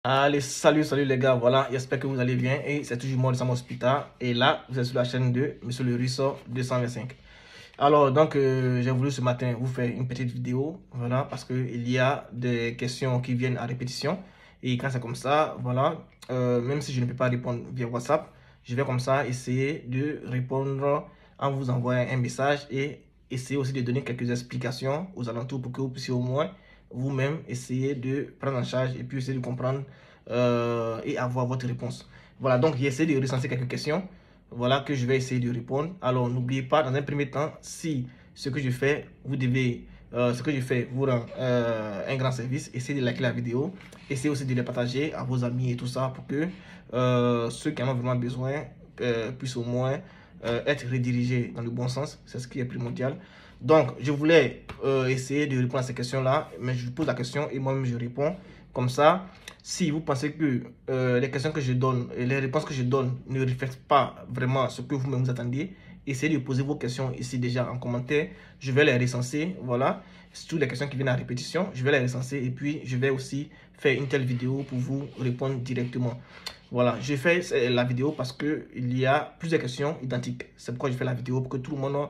Allez, salut les gars, voilà, j'espère que vous allez bien et c'est toujours moi de Sam Hospital et là, vous êtes sur la chaîne de Monsieur le Russo 225. Alors, donc, j'ai voulu ce matin vous faire une petite vidéo, voilà, parce qu'il y a des questions qui viennent à répétition et quand c'est comme ça, voilà, même si je ne peux pas répondre via WhatsApp, je vais comme ça essayer de répondre en vous envoyant un message et essayer aussi de donner quelques explications aux alentours pour que vous puissiez au moins vous-même essayer de prendre en charge et puis essayer de comprendre et avoir votre réponse. Voilà, donc j'ai essayé de recenser quelques questions. Voilà que je vais essayer de répondre. Alors, n'oubliez pas, dans un premier temps, si ce que je fais, vous rend un grand service, essayez de liker la vidéo. Essayez aussi de les partager à vos amis et tout ça pour que ceux qui en ont vraiment besoin puissent au moins être redirigés dans le bon sens. C'est ce qui est primordial. Donc, je voulais essayer de répondre à ces questions-là, mais je pose la question et moi-même je réponds. Comme ça, si vous pensez que les questions que je donne et les réponses que je donne ne reflètent pas vraiment ce que vous-même vous attendiez, essayez de poser vos questions ici déjà en commentaire. Je vais les recenser, voilà. Toutes les questions qui viennent à répétition, je vais les recenser et puis je vais aussi faire une telle vidéo pour vous répondre directement. Voilà, j'ai fait la vidéo parce qu'il y a plusieurs questions identiques. C'est pourquoi je fais la vidéo pour que tout le monde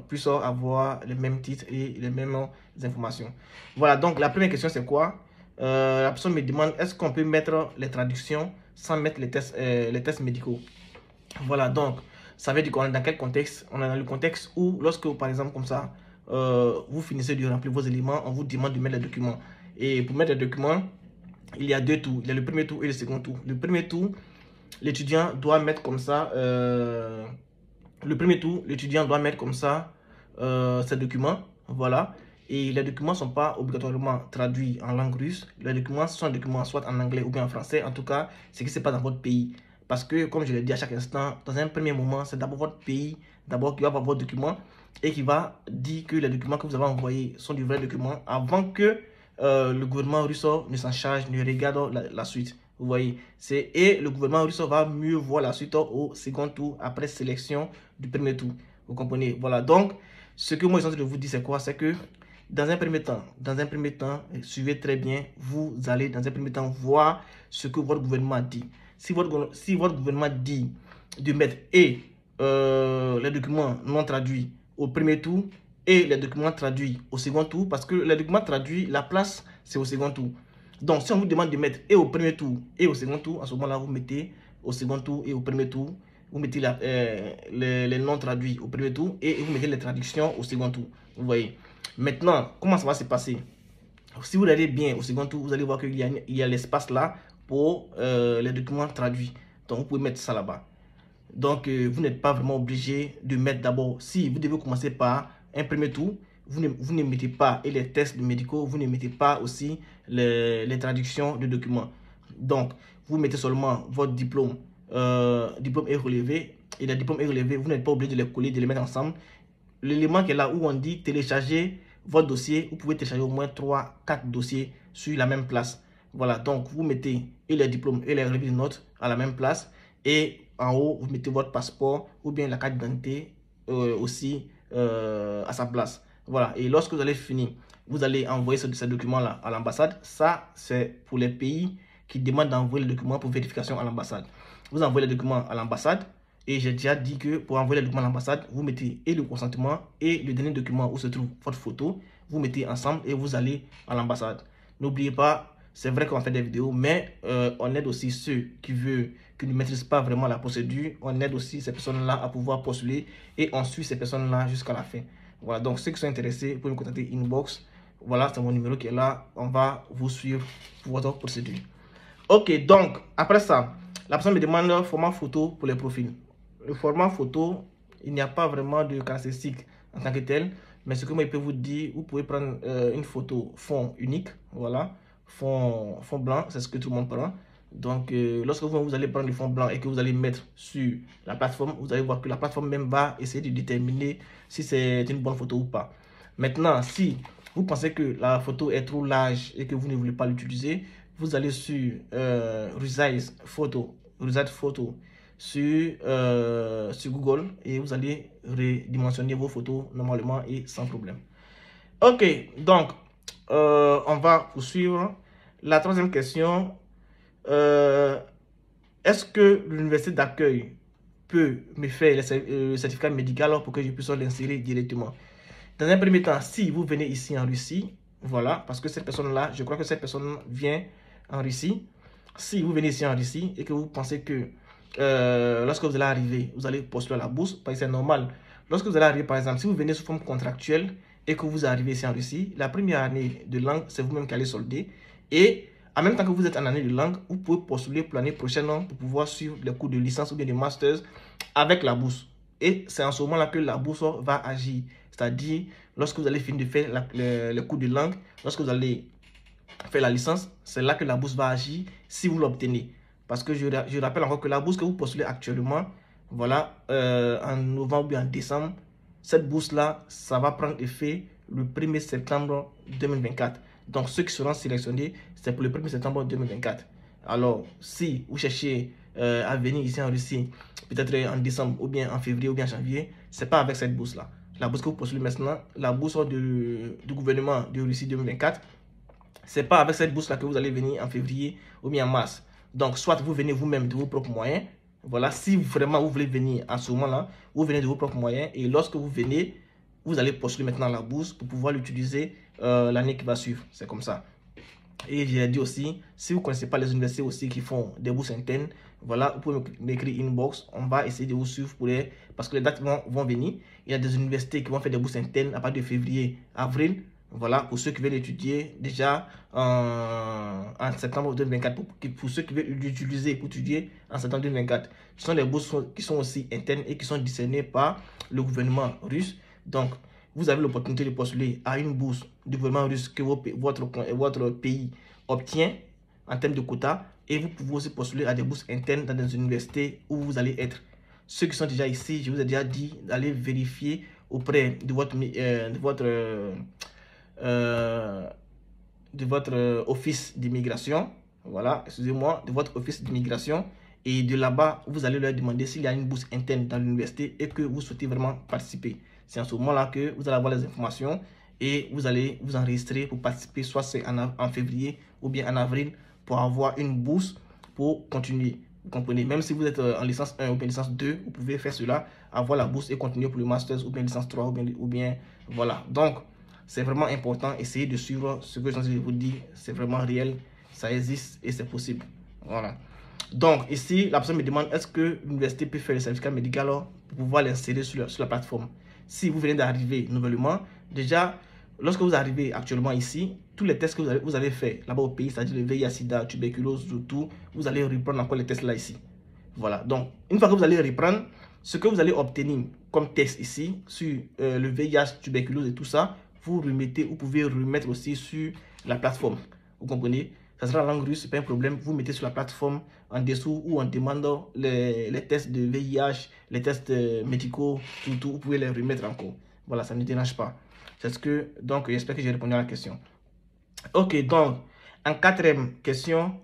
puisse avoir les mêmes titres et les mêmes informations. Voilà, donc la première question c'est quoi? La personne me demande est-ce qu'on peut mettre les traductions sans mettre les tests médicaux? Voilà, donc ça veut dire qu'on est dans quel contexte? On est dans le contexte où lorsque par exemple comme ça, vous finissez de remplir vos éléments, on vous demande de mettre les documents. Et pour mettre les documents, il y a deux tours. Il y a le premier tour et le second tour. Le premier tour, l'étudiant doit mettre comme ça ses documents, voilà. Et les documents ne sont pas obligatoirement traduits en langue russe. Les documents sont des documents soit en anglais ou bien en français. En tout cas, ce qui se passe dans votre pays. Parce que, comme je l'ai dit à chaque instant, dans un premier moment, c'est d'abord votre pays, d'abord qui va avoir vos documents et qui va dire que les documents que vous avez envoyés sont du vrai document avant que le gouvernement russe ne s'en charge, ne regarde la suite. Vous voyez, et le gouvernement russe va mieux voir la suite au second tour après sélection du premier tour. Vous comprenez? Voilà, donc ce que moi je suis en train de vous dire c'est quoi? C'est que dans un premier temps, suivez très bien, vous allez dans un premier temps voir ce que votre gouvernement dit. Si votre gouvernement dit de mettre les documents non traduits au premier tour et les documents traduits au second tour, parce que les documents traduits, la place c'est au second tour. Donc, si on vous demande de mettre et au premier tour et au second tour, à ce moment-là, vous mettez au second tour et au premier tour. Vous mettez les noms traduits au premier tour et vous mettez les traductions au second tour. Vous voyez. Maintenant, comment ça va se passer? Si vous regardez bien au second tour, vous allez voir qu'il y a l'espace là pour les documents traduits. Donc, vous pouvez mettre ça là-bas. Donc, vous n'êtes pas vraiment obligé de mettre d'abord, si vous devez commencer par un premier tour, vous ne mettez pas, et les tests médicaux, vous ne mettez pas aussi les traductions de documents. Donc, vous mettez seulement votre diplôme. Diplôme est relevé. Et les diplômes est relevé, vous n'êtes pas obligé de les coller, de les mettre ensemble. L'élément qui est là où on dit télécharger votre dossier, vous pouvez télécharger au moins 3-4 dossiers sur la même place. Voilà, donc vous mettez et les diplômes et les relevés de notes à la même place. Et en haut, vous mettez votre passeport ou bien la carte d'identité aussi à sa place. Voilà, et lorsque vous allez finir, vous allez envoyer ces documents-là à l'ambassade. Ça, c'est pour les pays qui demandent d'envoyer les documents pour vérification à l'ambassade. Vous envoyez les documents à l'ambassade. Et j'ai déjà dit que pour envoyer les documents à l'ambassade, vous mettez et le consentement et le dernier document où se trouve votre photo. Vous mettez ensemble et vous allez à l'ambassade. N'oubliez pas, c'est vrai qu'on fait des vidéos, mais on aide aussi ceux qui ne maîtrisent pas vraiment la procédure. On aide aussi ces personnes-là à pouvoir postuler et on suit ces personnes-là jusqu'à la fin. Voilà, donc ceux qui sont intéressés, vous pouvez me contacter inbox. Voilà, c'est mon numéro qui est là. On va vous suivre pour votre procédure. Ok, donc après ça, la personne me demande le format photo pour les profils. Le format photo, il n'y a pas vraiment de caractéristiques en tant que tel. Mais ce que moi je peux vous dire, vous pouvez prendre une photo fond unique. Voilà, fond blanc, c'est ce que tout le monde prend. Donc, lorsque vous allez prendre le fond blanc et que vous allez mettre sur la plateforme, vous allez voir que la plateforme même va essayer de déterminer si c'est une bonne photo ou pas. Maintenant, si vous pensez que la photo est trop large et que vous ne voulez pas l'utiliser, vous allez sur Resize Photo sur Google et vous allez redimensionner vos photos normalement et sans problème. Ok, donc on va poursuivre. La troisième question, est-ce que l'université d'accueil peut me faire le certificat médical pour que je puisse l'insérer directement? Dans un premier temps, si vous venez ici en Russie, voilà, parce que cette personne-là, je crois que cette personne vient en Russie. Si vous venez ici en Russie et que vous pensez que lorsque vous allez arriver, vous allez postuler à la bourse, parce que c'est normal. Lorsque vous allez arriver, par exemple, si vous venez sous forme contractuelle et que vous arrivez ici en Russie, la première année de langue, c'est vous-même qui allez solder. Et en même temps que vous êtes en année de langue, vous pouvez postuler pour l'année prochaine pour pouvoir suivre les cours de licence ou bien de master avec la bourse. Et c'est en ce moment-là que la bourse va agir. C'est-à-dire, lorsque vous allez finir de faire le cours de langue, lorsque vous allez faire la licence, c'est là que la bourse va agir si vous l'obtenez. Parce que je rappelle encore que la bourse que vous postulez actuellement, voilà, en novembre ou en décembre, cette bourse-là, ça va prendre effet le 1er septembre 2024. Donc, ceux qui seront sélectionnés, c'est pour le 1er septembre 2024. Alors, si vous cherchez à venir ici en Russie, peut-être en décembre, ou bien en février, ou bien en janvier, c'est pas avec cette bourse-là. La bourse que vous postulez maintenant, la bourse du gouvernement de Russie 2024, c'est pas avec cette bourse-là que vous allez venir en février ou bien en mars. Donc, soit vous venez vous-même de vos propres moyens. Voilà, si vraiment vous voulez venir à ce moment-là, vous venez de vos propres moyens. Et lorsque vous venez, vous allez postuler maintenant la bourse pour pouvoir l'utiliser l'année qui va suivre. C'est comme ça. Et j'ai dit aussi, si vous ne connaissez pas les universités aussi qui font des bourses internes, voilà, vous pouvez m'écrire inbox. On va essayer de vous suivre parce que les dates vont venir. Il y a des universités qui vont faire des bourses internes à partir de février, avril. Voilà, pour ceux qui veulent étudier déjà en septembre 2024, pour ceux qui veulent l'utiliser pour étudier en septembre 2024. Ce sont des bourses qui sont aussi internes et qui sont discernées par le gouvernement russe. Donc, vous avez l'opportunité de postuler à une bourse du gouvernement russe que votre pays obtient en termes de quotas. Et vous pouvez aussi postuler à des bourses internes dans des universités où vous allez être. Ceux qui sont déjà ici, je vous ai déjà dit d'aller vérifier auprès de votre office d'immigration, voilà, excusez-moi, de votre office d'immigration. Et de là-bas, vous allez leur demander s'il y a une bourse interne dans l'université et que vous souhaitez vraiment participer. C'est en ce moment-là que vous allez avoir les informations et vous allez vous enregistrer pour participer, soit c'est en février ou bien en avril, pour avoir une bourse pour continuer. Vous comprenez? Même si vous êtes en licence 1 ou bien licence 2, vous pouvez faire cela, avoir la bourse et continuer pour le master ou bien licence 3 ou bien voilà. Donc, c'est vraiment important. Essayez de suivre ce que je vous dis. C'est vraiment réel. Ça existe et c'est possible. Voilà. Donc, ici, la personne me demande est-ce que l'université peut faire le certificat médical pour pouvoir l'insérer sur la plateforme. Si vous venez d'arriver nouvellement, déjà, lorsque vous arrivez actuellement ici, tous les tests que vous avez fait là-bas au pays, c'est-à-dire le VIH, SIDA, tuberculose, tout, vous allez reprendre encore les tests là ici. Voilà. Donc, une fois que vous allez reprendre, ce que vous allez obtenir comme test ici, sur le VIH, tuberculose et tout ça, vous pouvez remettre aussi sur la plateforme. Vous comprenez? Ça sera en langue russe, c'est pas un problème. Vous mettez sur la plateforme en dessous ou en demandant les tests de VIH, les tests médicaux, tout, vous pouvez les remettre encore. Voilà, ça ne dérange pas. C'est ce que, donc, j'espère que j'ai répondu à la question. Ok, donc, en quatrième question,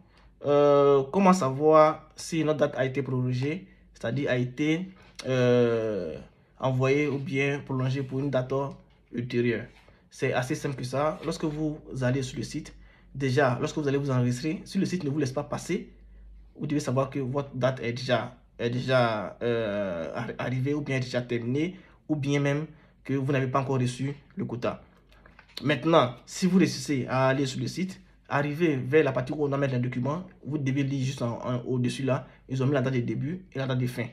comment savoir si notre date a été prorogée, c'est-à-dire a été envoyée ou bien prolongée pour une date ultérieure? C'est assez simple que ça. Lorsque vous allez sur le site, déjà, lorsque vous allez vous enregistrer, si le site ne vous laisse pas passer, vous devez savoir que votre date est déjà arrivée ou bien déjà terminée, ou bien même que vous n'avez pas encore reçu le quota. Maintenant, si vous réussissez à aller sur le site, arrivez vers la partie où on a mettre les documents, vous devez lire juste au-dessus là, ils ont mis la date de début et la date de fin.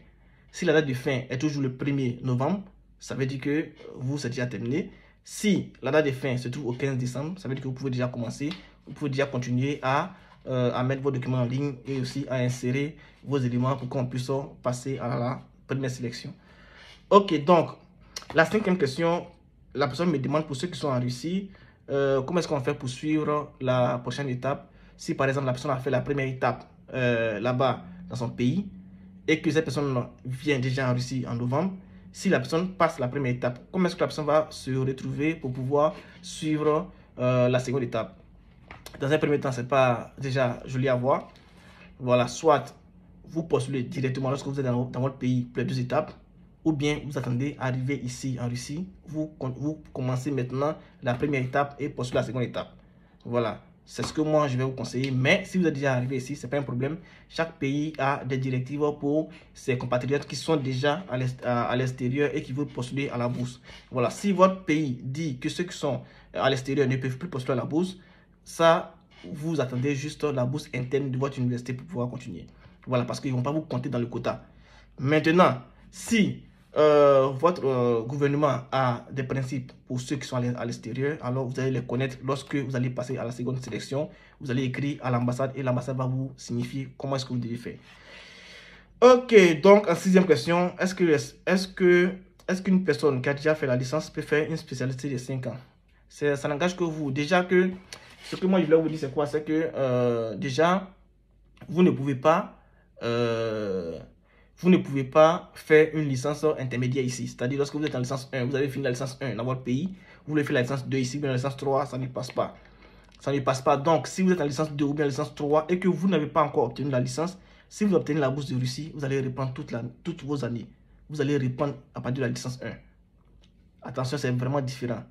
Si la date de fin est toujours le 1er novembre, ça veut dire que vous, c'est déjà terminé. Si la date de fin se trouve au 15 décembre, ça veut dire que vous pouvez déjà commencer, vous pouvez déjà continuer à mettre vos documents en ligne et aussi à insérer vos éléments pour qu'on puisse passer à la première sélection. Ok, donc, la cinquième question, la personne me demande pour ceux qui sont en Russie, comment est-ce qu'on fait pour suivre la prochaine étape? Si par exemple la personne a fait la première étape là-bas dans son pays et que cette personne vient déjà en Russie en novembre, si la personne passe la première étape, comment est-ce que la personne va se retrouver pour pouvoir suivre la seconde étape? Dans un premier temps, c'est pas déjà joli à voir. Voilà, soit vous postulez directement lorsque vous êtes dans votre pays pour les deux étapes, ou bien vous attendez arriver ici en Russie, vous commencez maintenant la première étape et postulez la seconde étape. Voilà. c'est ce que moi je vais vous conseiller. Mais si vous êtes déjà arrivé ici, c'est pas un problème. Chaque pays a des directives pour ses compatriotes qui sont déjà à l'extérieur et qui veulent postuler à la bourse. Voilà, si votre pays dit que ceux qui sont à l'extérieur ne peuvent plus postuler à la bourse, ça, vous attendez juste la bourse interne de votre université pour pouvoir continuer. Voilà, parce qu'ils ne vont pas vous compter dans le quota. Maintenant, si votre gouvernement a des principes pour ceux qui sont à l'extérieur, alors vous allez les connaître lorsque vous allez passer à la seconde sélection. Vous allez écrire à l'ambassade et l'ambassade va vous signifier comment est-ce que vous devez faire. Ok, donc en sixième question, est-ce qu'une personne qui a déjà fait la licence peut faire une spécialité de 5 ans? Ça n'engage que vous. Déjà que, ce que moi je voulais vous dire, c'est quoi? C'est que déjà, vous ne pouvez pas faire une licence intermédiaire ici. C'est-à-dire, lorsque vous êtes en licence 1, vous avez fini la licence 1 dans votre pays, vous voulez faire la licence 2 ici, bien la licence 3, ça ne passe pas. Ça ne passe pas. Donc, si vous êtes en licence 2 ou bien en licence 3 et que vous n'avez pas encore obtenu la licence, si vous obtenez la bourse de Russie, vous allez reprendre toutes vos années. Vous allez reprendre à partir de la licence 1. Attention, c'est vraiment différent.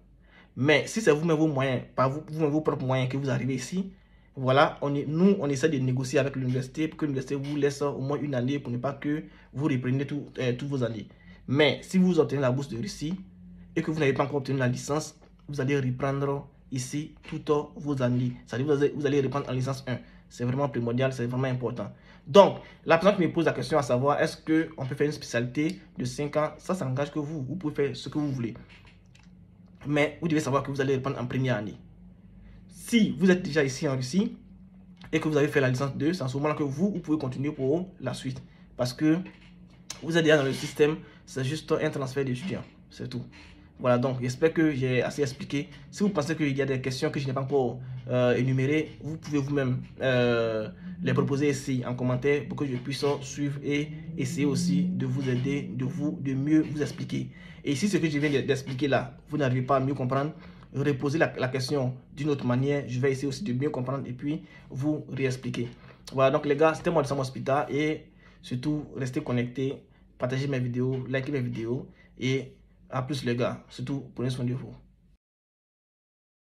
Mais si c'est vous-même vos moyens, pas vous-même vos propres moyens que vous arrivez ici, voilà, nous, on essaie de négocier avec l'université pour que l'université vous laisse au moins une année pour ne pas que vous repreniez toutes vos années. Mais si vous obtenez la bourse de Russie et que vous n'avez pas encore obtenu la licence, vous allez reprendre ici toutes vos années. C'est-à-dire vous allez reprendre en licence 1. C'est vraiment primordial, c'est vraiment important. Donc, la personne qui me pose la question à savoir, est-ce qu'on peut faire une spécialité de 5 ans? Ça n'engage que vous. Vous pouvez faire ce que vous voulez. Mais vous devez savoir que vous allez reprendre en première année. Si vous êtes déjà ici en Russie et que vous avez fait la licence 2, c'est en ce moment-là que vous pouvez continuer pour la suite. Parce que vous êtes déjà dans le système, c'est juste un transfert d'étudiants. C'est tout. Voilà, donc j'espère que j'ai assez expliqué. Si vous pensez qu'il y a des questions que je n'ai pas encore énumérées, vous pouvez vous-même les proposer ici en commentaire pour que je puisse suivre et essayer aussi de vous aider, de mieux vous expliquer. Et si ce que je viens d'expliquer là, vous n'arrivez pas à mieux comprendre, reposez la question d'une autre manière. Je vais essayer aussi de mieux comprendre et puis vous réexpliquer. Voilà, donc les gars, c'était moi de Sam Hospital et surtout, restez connectés, partagez mes vidéos, likez mes vidéos et à plus les gars, surtout prenez soin de vous.